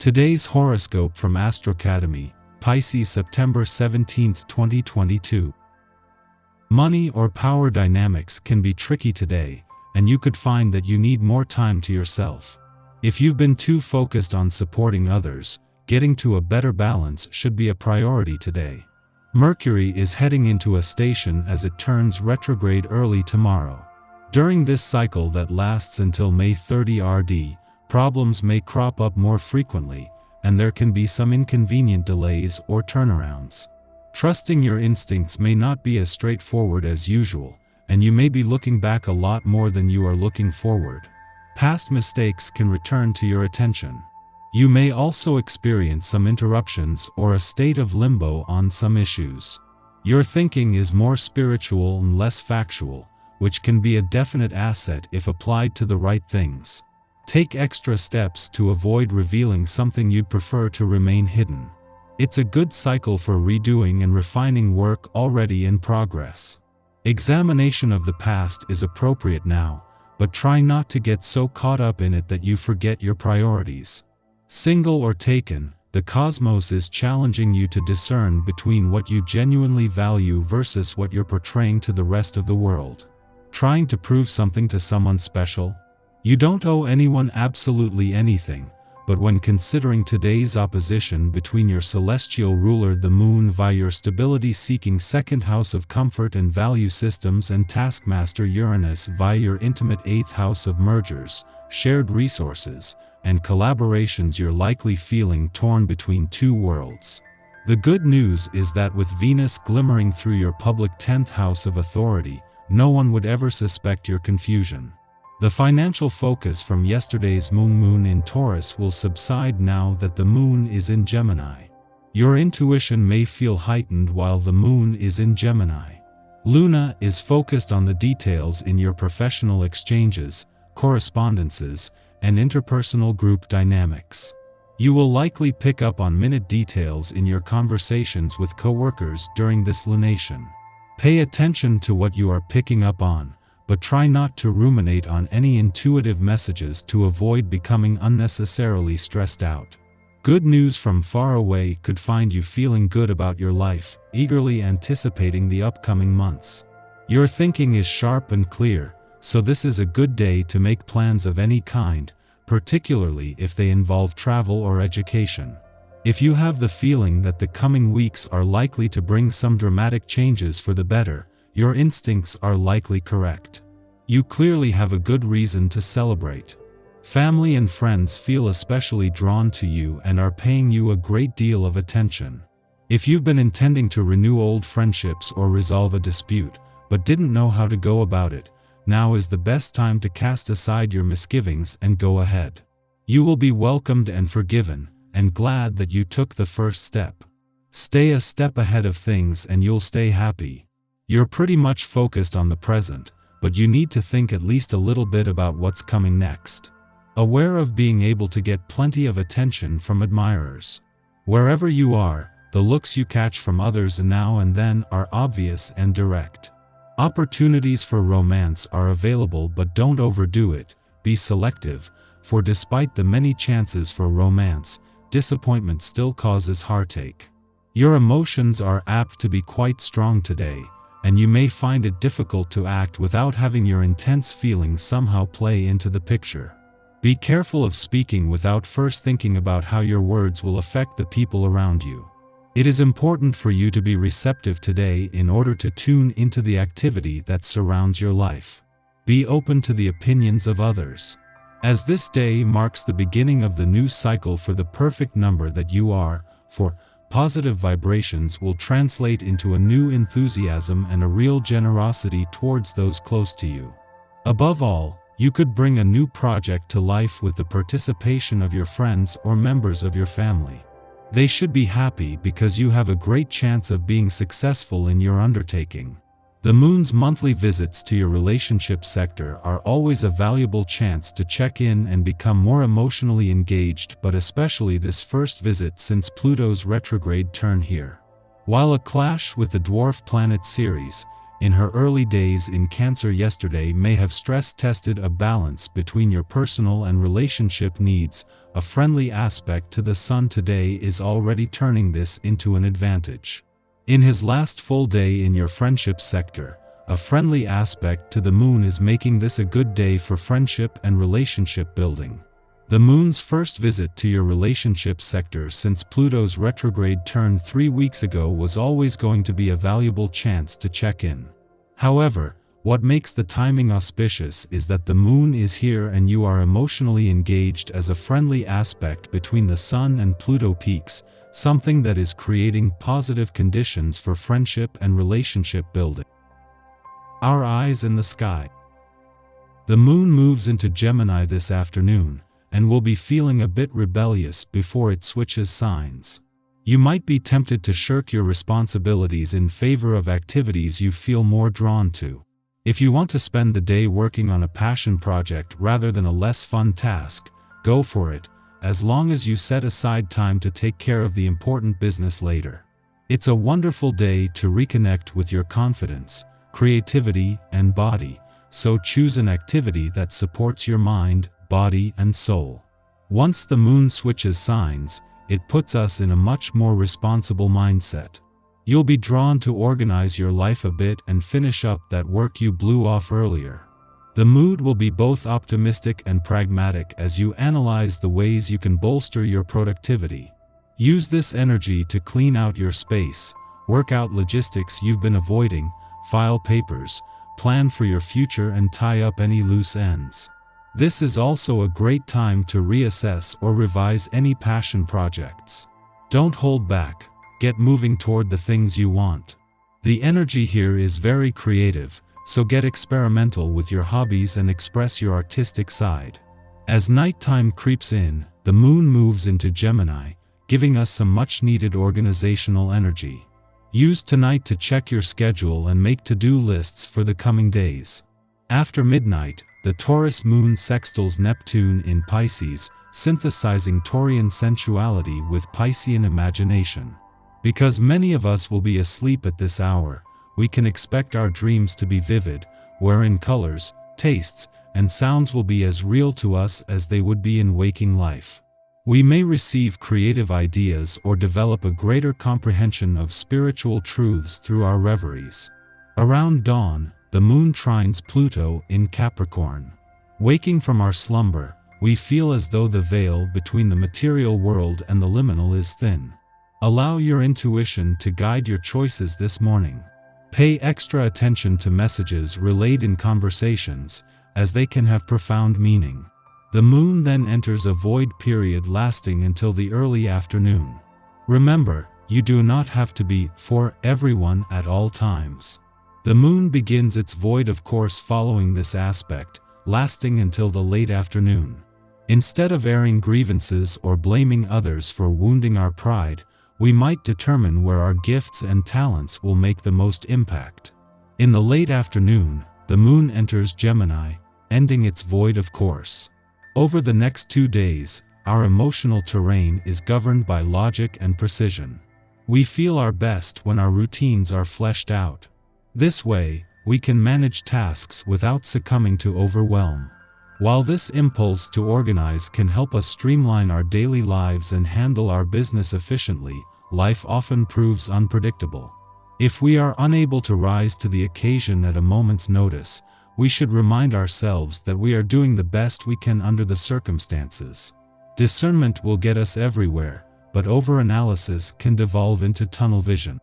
Today's horoscope from Astrocademy, Pisces September 17, 2022. Money or power dynamics can be tricky today, and you could find that you need more time to yourself. If you've been too focused on supporting others, getting to a better balance should be a priority today. Mercury is heading into a station as it turns retrograde early tomorrow. During this cycle that lasts until May 30 RD, problems may crop up more frequently, and there can be some inconvenient delays or turnarounds. Trusting your instincts may not be as straightforward as usual, and you may be looking back a lot more than you are looking forward. Past mistakes can return to your attention. You may also experience some interruptions or a state of limbo on some issues. Your thinking is more spiritual and less factual, which can be a definite asset if applied to the right things. Take extra steps to avoid revealing something you'd prefer to remain hidden. It's a good cycle for redoing and refining work already in progress. Examination of the past is appropriate now, but try not to get so caught up in it that you forget your priorities. Single or taken, the cosmos is challenging you to discern between what you genuinely value versus what you're portraying to the rest of the world. Trying to prove something to someone special? You don't owe anyone absolutely anything, but when considering today's opposition between your celestial ruler the moon via your stability-seeking second house of comfort and value systems and taskmaster Uranus via your intimate eighth house of mergers, shared resources, and collaborations, you're likely feeling torn between two worlds. The good news is that with Venus glimmering through your public 10th house of authority, no one would ever suspect your confusion. The financial focus from yesterday's moon in Taurus will subside now that the moon is in Gemini. Your intuition may feel heightened while the moon is in Gemini. Luna is focused on the details in your professional exchanges, correspondences, and interpersonal group dynamics. You will likely pick up on minute details in your conversations with coworkers during this lunation. Pay attention to what you are picking up on, but try not to ruminate on any intuitive messages to avoid becoming unnecessarily stressed out. Good news from far away could find you feeling good about your life, eagerly anticipating the upcoming months. Your thinking is sharp and clear, so this is a good day to make plans of any kind, particularly if they involve travel or education. If you have the feeling that the coming weeks are likely to bring some dramatic changes for the better, your instincts are likely correct. You clearly have a good reason to celebrate. Family and friends feel especially drawn to you and are paying you a great deal of attention. If you've been intending to renew old friendships or resolve a dispute, but didn't know how to go about it, now is the best time to cast aside your misgivings and go ahead. You will be welcomed and forgiven, and glad that you took the first step. Stay a step ahead of things and you'll stay happy. You're pretty much focused on the present, but you need to think at least a little bit about what's coming next. Aware of being able to get plenty of attention from admirers. Wherever you are, the looks you catch from others now and then are obvious and direct. Opportunities for romance are available, but don't overdo it. Be selective, for despite the many chances for romance, disappointment still causes heartache. Your emotions are apt to be quite strong today, and you may find it difficult to act without having your intense feelings somehow play into the picture. Be careful of speaking without first thinking about how your words will affect the people around you. It is important for you to be receptive today in order to tune into the activity that surrounds your life. Be open to the opinions of others. As this day marks the beginning of the new cycle for the perfect number that you are, for positive vibrations will translate into a new enthusiasm and a real generosity towards those close to you. Above all, you could bring a new project to life with the participation of your friends or members of your family. They should be happy because you have a great chance of being successful in your undertaking. The moon's monthly visits to your relationship sector are always a valuable chance to check in and become more emotionally engaged, but especially this first visit since Pluto's retrograde turn here. While a clash with the dwarf planet Ceres, in her early days in Cancer yesterday may have stress-tested a balance between your personal and relationship needs. A friendly aspect to the Sun today is already turning this into an advantage. In his last full day in your friendship sector, a friendly aspect to the Moon is making this a good day for friendship and relationship building. The Moon's first visit to your relationship sector since Pluto's retrograde turn 3 weeks ago was always going to be a valuable chance to check in. However, what makes the timing auspicious is that the Moon is here and you are emotionally engaged as a friendly aspect between the Sun and Pluto peaks, something that is creating positive conditions for friendship and relationship building. Our eyes in the sky. The Moon moves into Gemini this afternoon, and will be feeling a bit rebellious before it switches signs. You might be tempted to shirk your responsibilities in favor of activities you feel more drawn to. If you want to spend the day working on a passion project rather than a less fun task, go for it, as long as you set aside time to take care of the important business later. It's a wonderful day to reconnect with your confidence, creativity, and body, so choose an activity that supports your mind, body, and soul. Once the Moon switches signs, it puts us in a much more responsible mindset. You'll be drawn to organize your life a bit and finish up that work you blew off earlier. The mood will be both optimistic and pragmatic as you analyze the ways you can bolster your productivity. Use this energy to clean out your space, work out logistics you've been avoiding, file papers, plan for your future, and tie up any loose ends. This is also a great time to reassess or revise any passion projects. Don't hold back, get moving toward the things you want. The energy here is very creative, so get experimental with your hobbies and express your artistic side. As nighttime creeps in, the Moon moves into Gemini, giving us some much-needed organizational energy. Use tonight to check your schedule and make to-do lists for the coming days. After midnight, the Taurus Moon sextiles Neptune in Pisces, synthesizing Taurian sensuality with Piscean imagination. Because many of us will be asleep at this hour, we can expect our dreams to be vivid, wherein colors, tastes, and sounds will be as real to us as they would be in waking life. We may receive creative ideas or develop a greater comprehension of spiritual truths through our reveries. Around dawn, the Moon trines Pluto in Capricorn. Waking from our slumber, we feel as though the veil between the material world and the liminal is thin. Allow your intuition to guide your choices this morning. Pay extra attention to messages relayed in conversations, as they can have profound meaning. The Moon then enters a void period lasting until the early afternoon. Remember, you do not have to be for everyone at all times. The Moon begins its void of course following this aspect, lasting until the late afternoon. Instead of airing grievances or blaming others for wounding our pride, we might determine where our gifts and talents will make the most impact. In the late afternoon, the Moon enters Gemini, ending its void of course. Over the next 2 days, our emotional terrain is governed by logic and precision. We feel our best when our routines are fleshed out. This way, we can manage tasks without succumbing to overwhelm. While this impulse to organize can help us streamline our daily lives and handle our business efficiently, life often proves unpredictable. If we are unable to rise to the occasion at a moment's notice, we should remind ourselves that we are doing the best we can under the circumstances. Discernment will get us everywhere, but overanalysis can devolve into tunnel vision.